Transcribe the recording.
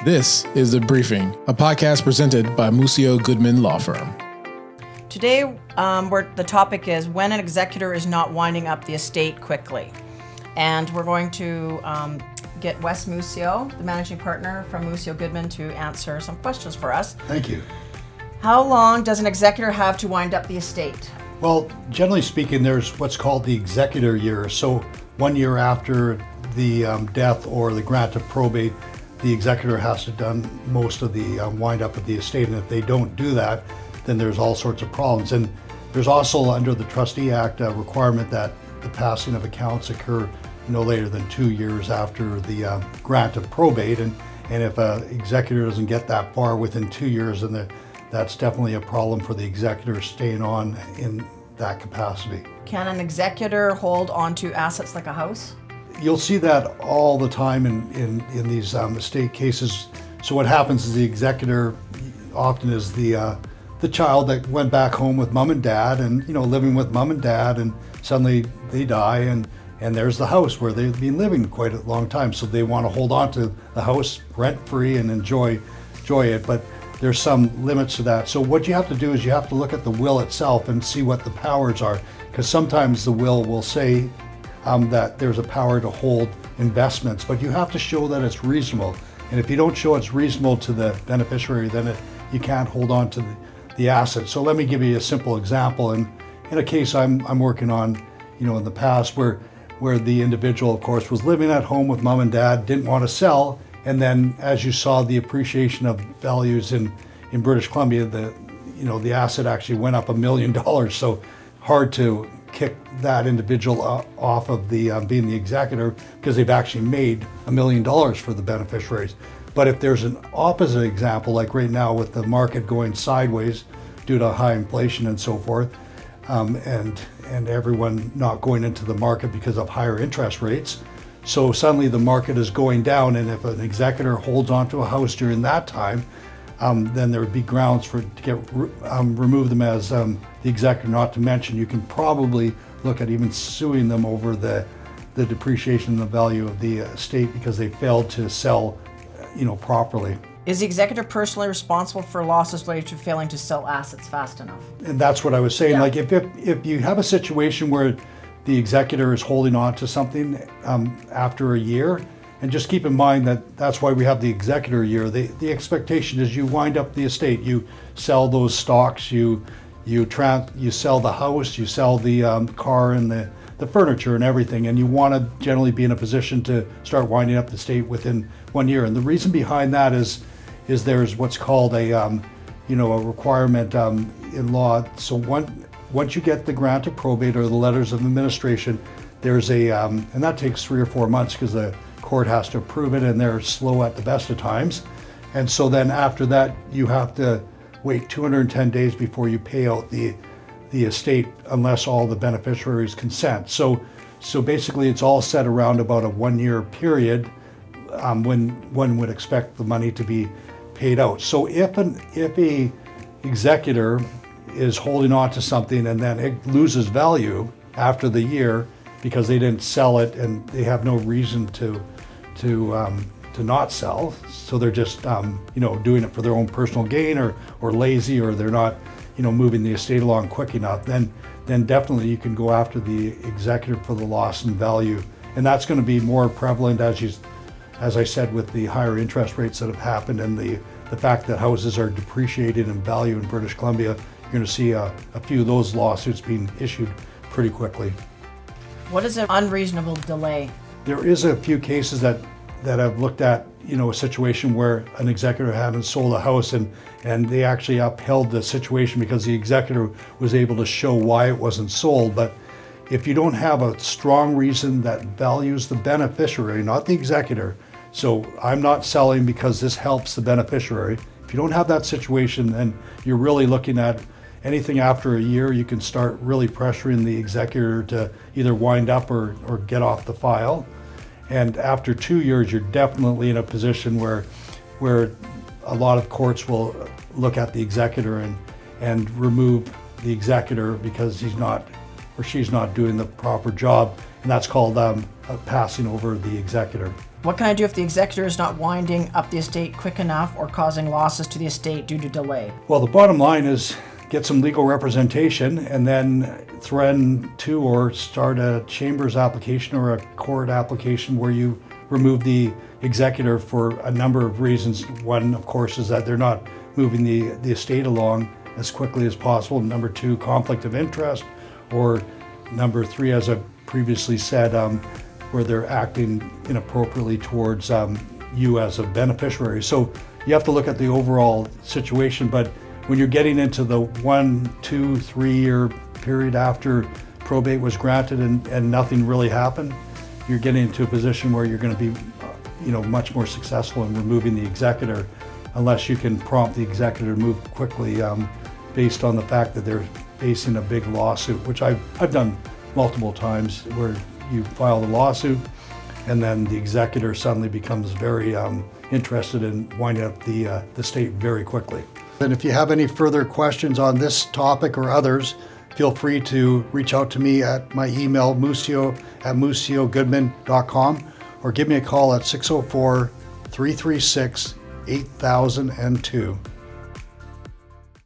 This is The Briefing, a podcast presented by Mussio Goodman Law Firm. Today, the topic is when an executor is not winding up the estate quickly. And we're going to get Wes Mussio, the managing partner from Mussio Goodman, to answer some questions for us. Thank you. How long does an executor have to wind up the estate? Well, generally speaking, there's what's called the executor year. So 1 year after the death or the grant of probate, the executor has to done most of the wind up of the estate. And if they don't do that, then there's all sorts of problems. And there's also under the Trustee Act a requirement that the passing of accounts occur no later than 2 years after the grant of probate. And if an executor doesn't get that far within 2 years, then that's definitely a problem for the executor staying on in that capacity. Can an executor hold on to assets like a house? You'll see that all the time in these estate cases. So what happens is the executor often is the child that went back home with mom and dad and living with mom and dad, and suddenly they die and there's the house where they've been living quite a long time. So they want to hold on to the house rent-free and enjoy it, but there's some limits to that. So what you have to do is you have to look at the will itself and see what the powers are, because sometimes the will say that there's a power to hold investments, but you have to show that it's reasonable. And if you don't show it's reasonable to the beneficiary, then you can't hold on to the asset. So let me give you a simple example. In a case I'm working on, in the past, where the individual, of course, was living at home with mom and dad, didn't want to sell, and then as you saw the appreciation of values in British Columbia, the asset actually went up $1 million. So hard to kick that individual off of the being the executor, because they've actually made $1 million for the beneficiaries. But if there's an opposite example, like right now with the market going sideways due to high inflation and so forth, and everyone not going into the market because of higher interest rates, so suddenly the market is going down, and if an executor holds onto a house during that time, then there would be grounds to remove them as the executor. Not to mention, you can probably look at even suing them over the depreciation in the value of the estate because they failed to sell, properly. Is the executor personally responsible for losses related to failing to sell assets fast enough? And that's what I was saying. Yeah. Like if you have a situation where the executor is holding on to something after a year, and just keep in mind that that's why we have the executor year. The expectation is you wind up the estate, you sell those stocks, you sell the house, you sell the car and the furniture and everything, and you want to generally be in a position to start winding up the estate within 1 year. And the reason behind that is there's what's called a requirement in law. So once you get the grant of probate or the letters of administration, there's and that takes 3 or 4 months because the court has to approve it, and they're slow at the best of times. And so then after that, you have to wait 210 days before you pay out the estate unless all the beneficiaries consent. So basically it's all set around about a 1 year period when one would expect the money to be paid out. So if a executor is holding on to something and then it loses value after the year because they didn't sell it and they have no reason to not sell, so they're just doing it for their own personal gain or lazy, or they're not moving the estate along quick enough, then definitely you can go after the executor for the loss in value. And that's going to be more prevalent as I said, with the higher interest rates that have happened and the fact that houses are depreciated in value in British Columbia. You're going to see a few of those lawsuits being issued pretty quickly. What is an unreasonable delay? There is a few cases that I've looked at, a situation where an executor hadn't sold a house and they actually upheld the situation because the executor was able to show why it wasn't sold. But if you don't have a strong reason that values the beneficiary, not the executor, so I'm not selling because this helps the beneficiary. If you don't have that situation, then you're really looking at anything after a year. You can start really pressuring the executor to either wind up or get off the file. And after 2 years, you're definitely in a position where a lot of courts will look at the executor and remove the executor because he's not or she's not doing the proper job. and that's called passing over the executor. What can I do if the executor is not winding up the estate quick enough or causing losses to the estate due to delay? Well, the bottom line is get some legal representation and then threaten to or start a chambers application or a court application where you remove the executor for a number of reasons. One, of course, is that they're not moving the estate along as quickly as possible. Number two, conflict of interest. Or number three, as I previously said, where they're acting inappropriately towards you as a beneficiary. So you have to look at the overall situation, but when you're getting into the 1, 2, 3 year period after probate was granted and nothing really happened, you're getting into a position where you're going to be much more successful in removing the executor, unless you can prompt the executor to move quickly based on the fact that they're facing a big lawsuit, which I've done multiple times, where you file the lawsuit and then the executor suddenly becomes very interested in winding up the estate very quickly. And if you have any further questions on this topic or others, feel free to reach out to me at my email, mussio@mussiogoodman.com, or give me a call at 604-336-8002.